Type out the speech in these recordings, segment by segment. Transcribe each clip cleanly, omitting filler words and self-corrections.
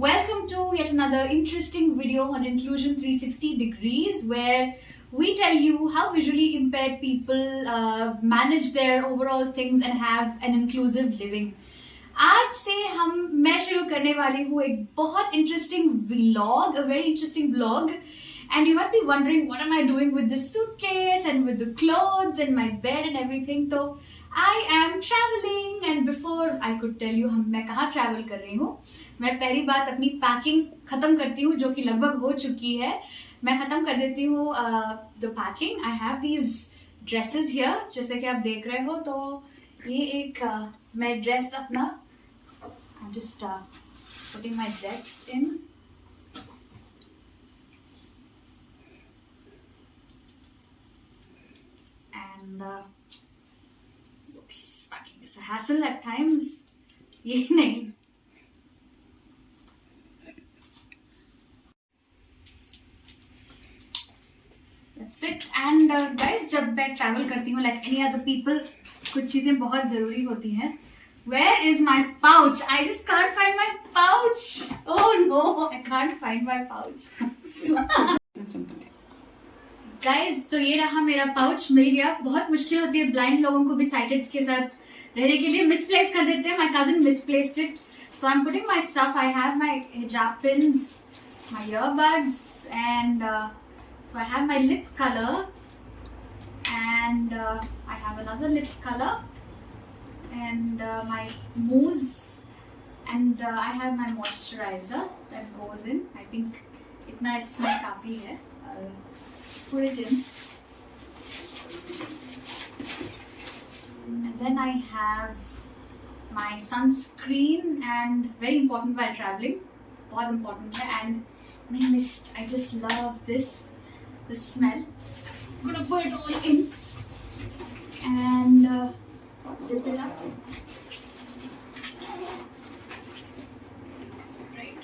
Welcome to yet another interesting video on Inclusion 360 Degrees, where we tell you how visually impaired people manage their overall things and have an inclusive living. आज से मैं शुरू करने वाली हूँ एक बहुत interesting vlog, a very interesting vlog. And you might be wondering, what am I doing with this suitcase and with the clothes and my bed and everything? So I am traveling, and before I could tell you मैं कहाँ travel कर रही हूँ, मैं पहली बात अपनी packing खत्म करती हूँ जो कि लगभग हो चुकी है. मैं खत्म कर देती हूँ the packing. I have these dresses here, जैसे कि आप देख रहे हो. तो ये एक मैं ड्रेस अपना I'm just putting my dress in. And oops, packing is a hassle at times. ये नहीं. That's it. And guys, जब मैं travel करती हूँ like any other people, कुछ चीजें बहुत जरूरी होती हैं. Where is my pouch? I just can't find my pouch. Oh no, I can't find my pouch. Guys, तो ये रहा मेरा pouch, मिल गया. बहुत मुश्किल होती है blind लोगों को भी sighted के साथ रहने के लिए. Misplace कर देते हैं. My cousin misplaced it. So I'm putting my stuff. I have my hijab pins, my earbuds, and so I have my lip color, and I have another lip color. And my mousse, and I have my moisturizer that goes in. I think itna isme काफी है. Put it in. And then I have my sunscreen, and very important while traveling. बहुत important है. And my mist. I just love this smell. I'm gonna put it all in. And zip it up. Right.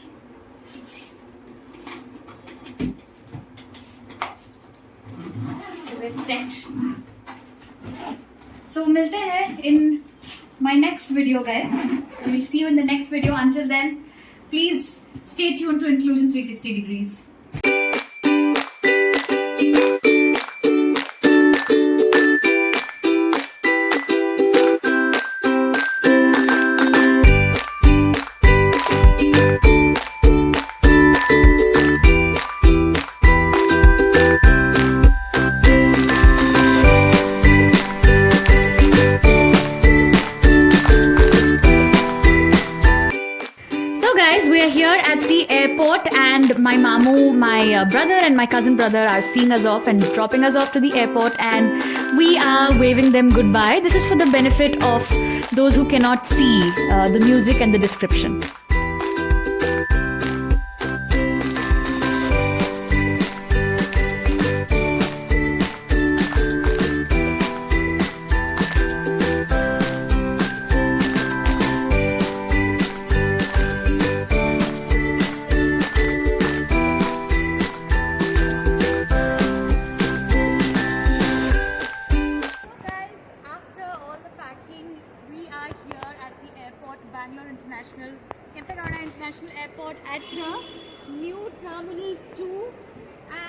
So we're set. So मिलते हैं in my next video, guys. We'll see you in the next video. Until then, please stay tuned to Inclusion 360 Degrees. We are here at the airport, and my mamu, my brother and my cousin brother are seeing us off and dropping us off to the airport, and we are waving them goodbye. This is for the benefit of those who cannot see the music and the description. Bangalore International, Kempegowda International Airport at the new Terminal 2,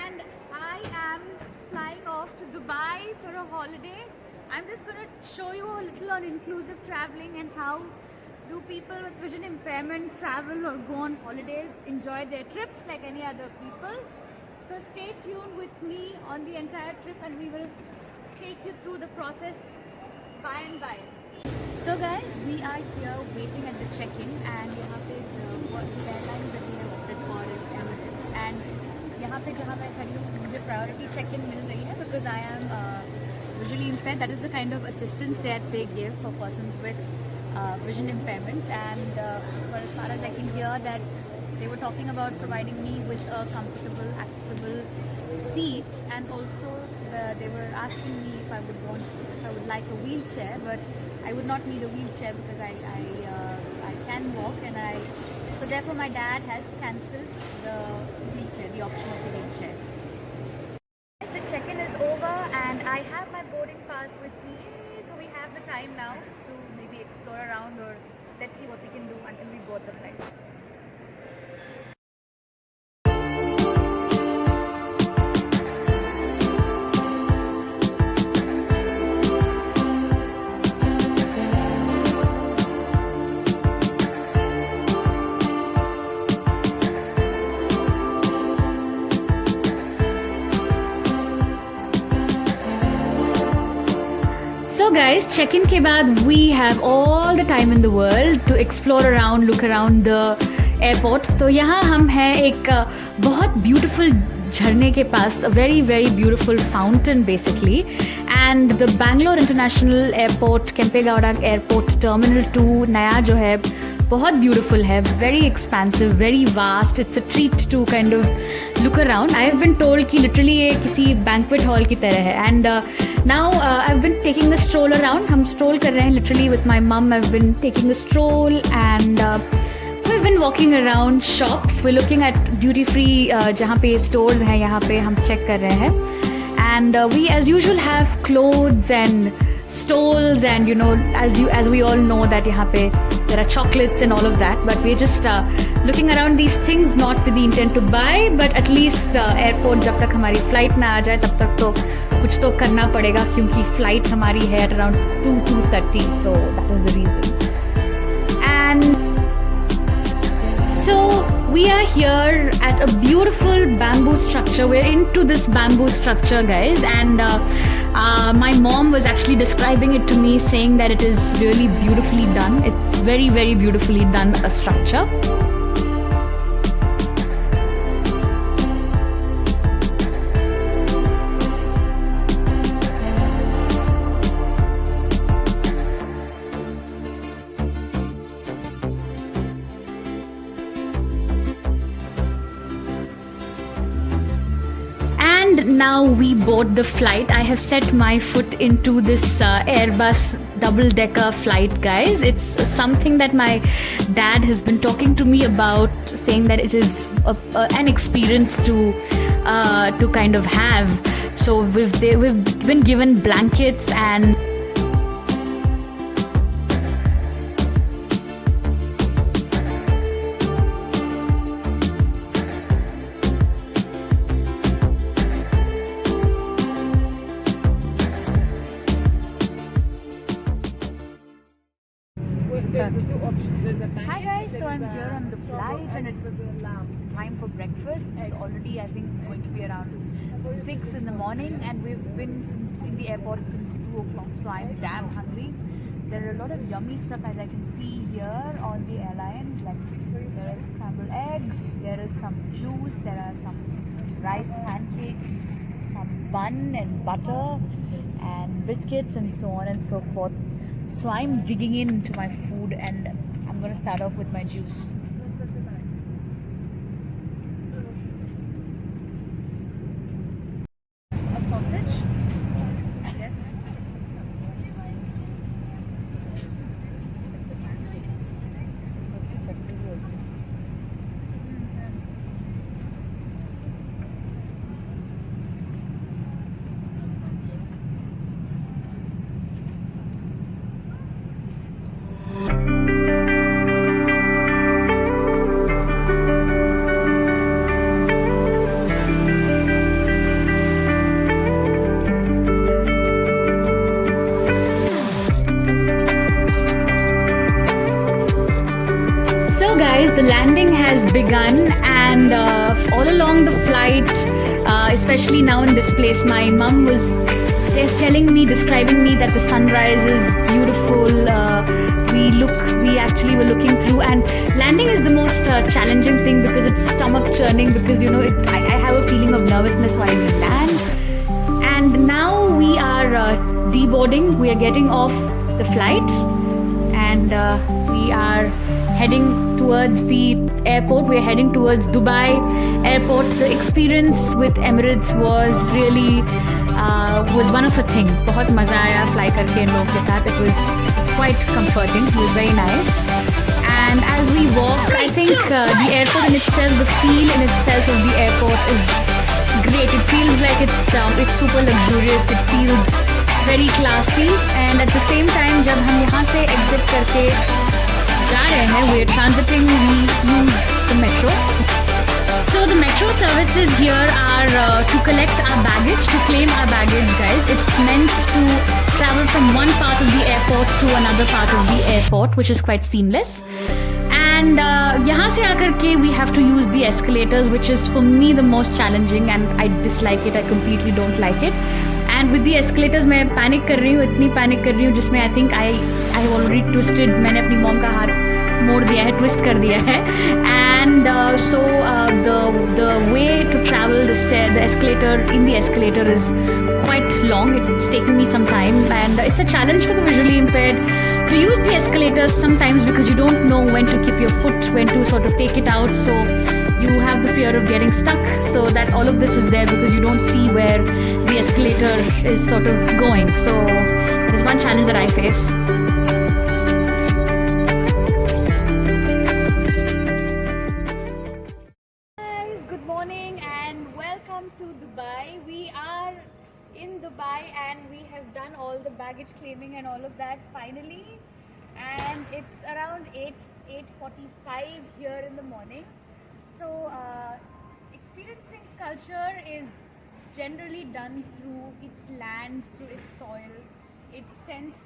and I am flying off to Dubai for a holiday. I'm just going to show you a little on inclusive traveling and how do people with vision impairment travel or go on holidays, enjoy their trips like any other people. So stay tuned with me on the entire trip, and we will take you through the process by and by. So guys, we are here waiting at the check-in, and यहाँ पे what airlines that we have opted for is Emirates, and यहाँ पे जहाँ मैं खड़ी हूँ मुझे priority check-in मिल रही है because I am visually impaired. That is the kind of assistance that they give for persons with vision impairment, and for as far as I can hear that they were talking about providing me with a comfortable, accessible seat, and also they were asking me if I would like a wheelchair, but I would not need a wheelchair because I can walk, and so therefore my dad has cancelled the wheelchair, the option of the wheelchair. The check-in is over, and I have my boarding pass with me, so we have the time now to maybe explore around, or let's see what we can do until we board the flight. guys, check-in के बाद we have all the time in the world to explore around, look around the airport. तो यहाँ हम हैं एक बहुत beautiful झरने के पास, a very very beautiful fountain basically. And the Bangalore International Airport, Kempegowda Airport Terminal 2 नया जो है बहुत beautiful है, very expansive, very vast. It's a treat to kind of look around. I have been told कि literally ये किसी banquet hall की तरह है. And now I've been taking a stroll around. हम stroll कर रहे हैं literally with my mum. I've been taking a stroll and we've been walking around shops. We're looking at duty free जहाँ पे stores हैं, यहाँ पे हम check कर रहे हैं. And we as usual have clothes and stalls, and you know, as we all know that यहाँ पे there are chocolates and all of that, but we're just looking around these things, not with the intent to buy, but at least airport जब तक हमारी flight ना आ जाए तब तक तो कुछ तो करना पड़ेगा, क्योंकि flight हमारी है at around 2:30, so that is the reason. And so we are here at a beautiful bamboo structure. We're into this bamboo structure, guys, and my mom was actually describing it to me, saying that it is really beautifully done. It's very very beautifully done, a structure. And now we board the flight. I have set my foot into this Airbus double-decker flight, guys. It's something that my dad has been talking to me about, saying that it is an experience to kind of have. So we've been given blankets and Hi guys, so I'm here on the flight and it's time for breakfast. It's already, I think, going to be around 6 in the morning, and we've been in the airport since 2 o'clock, so I'm damn hungry. There are a lot of yummy stuff as I can see here on the airline. Like there is scrambled eggs, there is some juice, there are some rice pancakes, some bun and butter and biscuits and so on and so forth. So I'm digging into my food and I'm going to start off with my juice. A sausage. Yes. Guys, the landing has begun, and all along the flight, especially now in this place, my mum was describing me that the sunrise is beautiful. We actually were looking through, and landing is the most challenging thing because it's stomach churning, because you know I have a feeling of nervousness while we land. And now we are deboarding. We are getting off the flight, and we are heading towards the airport. We're heading towards Dubai airport. The experience with Emirates was really was one of a thing. बहुत मजा आया fly करके इन लोगों के साथ. It was quite comforting. It was very nice. And as we walk, I think the airport in itself, the feel in itself of the airport is great. It feels like it's super luxurious. It feels very classy. And at the same time, जब हम यहाँ से exit करके जा रहे हैं, we're transiting, we use the metro. So the metro services here are to collect our baggage, to claim our baggage, guys. It's meant to travel from one part of the airport to another part of the airport, which is quite seamless. And यहाँ से आकर के we have to use the escalators, which is for me the most challenging, and I dislike it. I completely don't like it. And with the escalators मैं panic कर रही हूँ, इतनी panic कर रही हूँ जिसमें I think I already twisted, मैंने अपनी मॉम का हाथ मोड़ दिया है, ट्विस्ट कर दिया है. And so the way to travel the escalator in the escalator is quite long. It's taken me some time, and it's a challenge for the visually impaired to use the escalators sometimes because you don't know when to keep your foot, when to sort of take it out. So you have the fear of getting stuck. So that all of this is there because you don't see where the escalator is sort of going. So there's one challenge that I face. To Dubai. We are in Dubai and we have done all the baggage claiming and all of that finally, and it's around 8:45 here in the morning. So experiencing culture is generally done through its land, through its soil, its sense,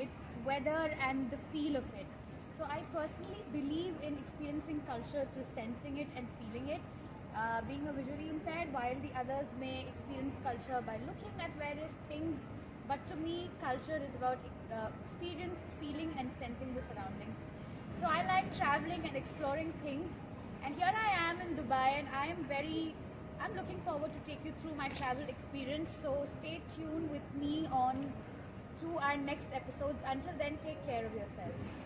its weather and the feel of it. So I personally believe in experiencing culture through sensing it and feeling it. Being a visually impaired, while the others may experience culture by looking at various things, but to me culture is about experience, feeling and sensing the surroundings. So I like traveling and exploring things, and here I am in Dubai and I'm looking forward to take you through my travel experience. So stay tuned with me on to our next episodes. Until then, take care of yourselves.